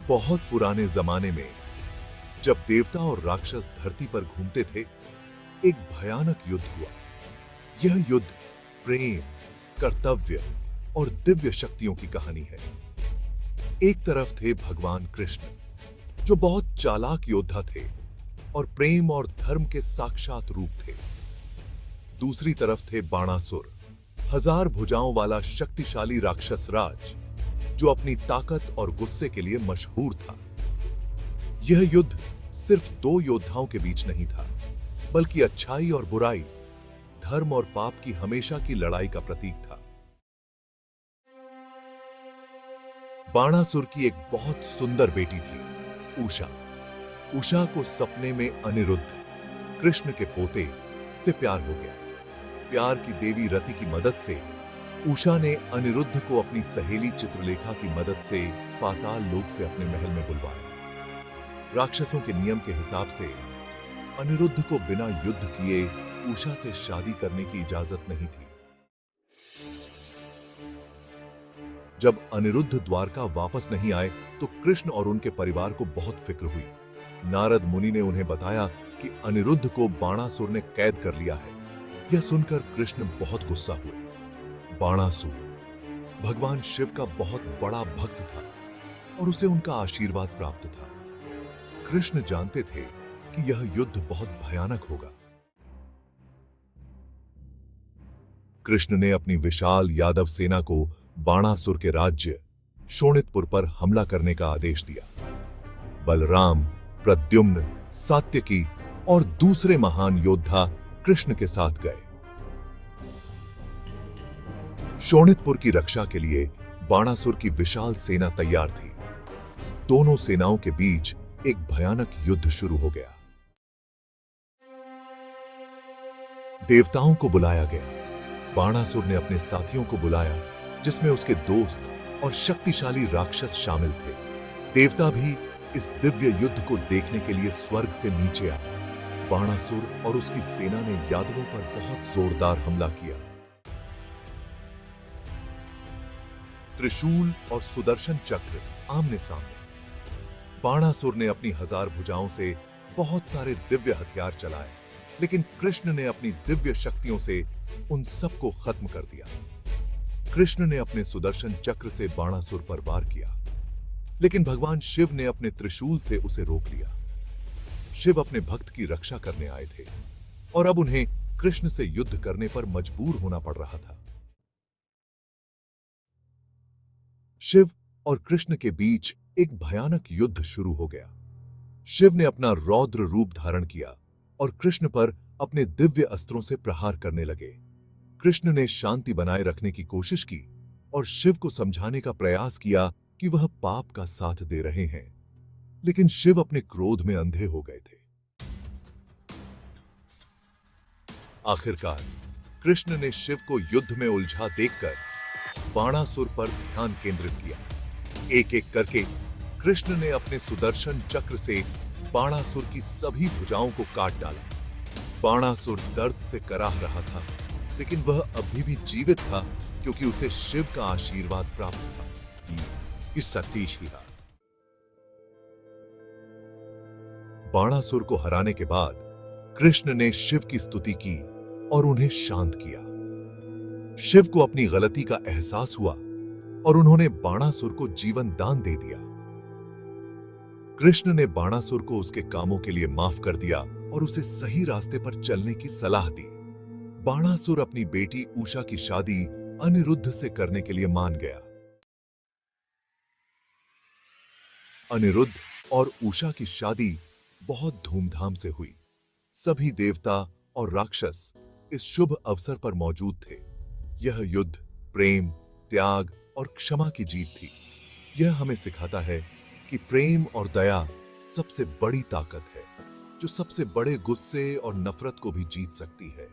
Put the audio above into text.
बहुत पुराने जमाने में जब देवता और राक्षस धरती पर घूमते थे, एक भयानक युद्ध हुआ। यह युद्ध प्रेम, कर्तव्य और दिव्य शक्तियों की कहानी है। एक तरफ थे भगवान कृष्ण, जो बहुत चालाक योद्धा थे और प्रेम और धर्म के साक्षात रूप थे। दूसरी तरफ थे बाणासुर, हजार भुजाओं वाला शक्तिशाली राक्षस राज, जो अपनी ताकत और गुस्से के लिए मशहूर था। यह युद्ध सिर्फ दो योद्धाओं के बीच नहीं था, बल्कि अच्छाई और बुराई, धर्म और पाप की हमेशा की लड़ाई का प्रतीक था। बाणासुर की एक बहुत सुंदर बेटी थी, उषा। उषा को सपने में अनिरुद्ध, कृष्ण के पोते, से प्यार हो गया। प्यार की देवी रति की मदद से उषा ने अनिरुद्ध को अपनी सहेली चित्रलेखा की मदद से पाताल लोक से अपने महल में बुलवाया। राक्षसों के नियम के हिसाब से अनिरुद्ध को बिना युद्ध किए उषा से शादी करने की इजाजत नहीं थी। जब अनिरुद्ध द्वारका वापस नहीं आए तो कृष्ण और उनके परिवार को बहुत फिक्र हुई। नारद मुनि ने उन्हें बताया कि अनिरुद्ध को बाणासुर ने कैद कर लिया है। यह सुनकर कृष्ण बहुत गुस्सा हुए। बाणासुर भगवान शिव का बहुत बड़ा भक्त था और उसे उनका आशीर्वाद प्राप्त था। कृष्ण जानते थे कि यह युद्ध बहुत भयानक होगा। कृष्ण ने अपनी विशाल यादव सेना को बाणासुर के राज्य शोणितपुर पर हमला करने का आदेश दिया। बलराम, प्रद्युम्न, सात्यकी और दूसरे महान योद्धा कृष्ण के साथ गए। शोणितपुर की रक्षा के लिए बाणासुर की विशाल सेना तैयार थी। दोनों सेनाओं के बीच एक भयानक युद्ध शुरू हो गया। देवताओं को बुलाया गया। बाणासुर ने अपने साथियों को बुलाया, जिसमें उसके दोस्त और शक्तिशाली राक्षस शामिल थे। देवता भी इस दिव्य युद्ध को देखने के लिए स्वर्ग से नीचे आए। बाणासुर और उसकी सेना ने यादवों पर बहुत जोरदार हमला किया। त्रिशूल और सुदर्शन चक्र आमने सामने। बाणासुर ने अपनी हजार भुजाओं से बहुत सारे दिव्य हथियार चलाए, लेकिन कृष्ण ने अपनी दिव्य शक्तियों से उन सबको खत्म कर दिया। कृष्ण ने अपने सुदर्शन चक्र से बाणासुर पर वार किया, लेकिन भगवान शिव ने अपने त्रिशूल से उसे रोक लिया। शिव अपने भक्त की रक्षा करने आए थे और अब उन्हें कृष्ण से युद्ध करने पर मजबूर होना पड़ रहा था। शिव और कृष्ण के बीच एक भयानक युद्ध शुरू हो गया। शिव ने अपना रौद्र रूप धारण किया और कृष्ण पर अपने दिव्य अस्त्रों से प्रहार करने लगे। कृष्ण ने शांति बनाए रखने की कोशिश की और शिव को समझाने का प्रयास किया कि वह पाप का साथ दे रहे हैं, लेकिन शिव अपने क्रोध में अंधे हो गए थे। आखिरकार कृष्ण ने शिव को युद्ध में उलझा देखकर बाणासुर पर ध्यान केंद्रित किया। एक एक करके कृष्ण ने अपने सुदर्शन चक्र से बाणासुर की सभी भुजाओं को काट डाला। बाणासुर दर्द से कराह रहा था, लेकिन वह अभी भी जीवित था, क्योंकि उसे शिव का आशीर्वाद प्राप्त था। इस सतीश ही बाणासुर को हराने के बाद कृष्ण ने शिव की स्तुति की और उन्हें शांत किया। शिव को अपनी गलती का एहसास हुआ और उन्होंने बाणासुर को जीवन दान दे दिया। कृष्ण ने बाणासुर को उसके कामों के लिए माफ कर दिया और उसे सही रास्ते पर चलने की सलाह दी। बाणासुर अपनी बेटी उषा की शादी अनिरुद्ध से करने के लिए मान गया। अनिरुद्ध और उषा की शादी बहुत धूमधाम से हुई। सभी देवता और राक्षस इस शुभ अवसर पर मौजूद थे। यह युद्ध प्रेम, त्याग और क्षमा की जीत थी। यह हमें सिखाता है कि प्रेम और दया सबसे बड़ी ताकत है, जो सबसे बड़े गुस्से और नफरत को भी जीत सकती है।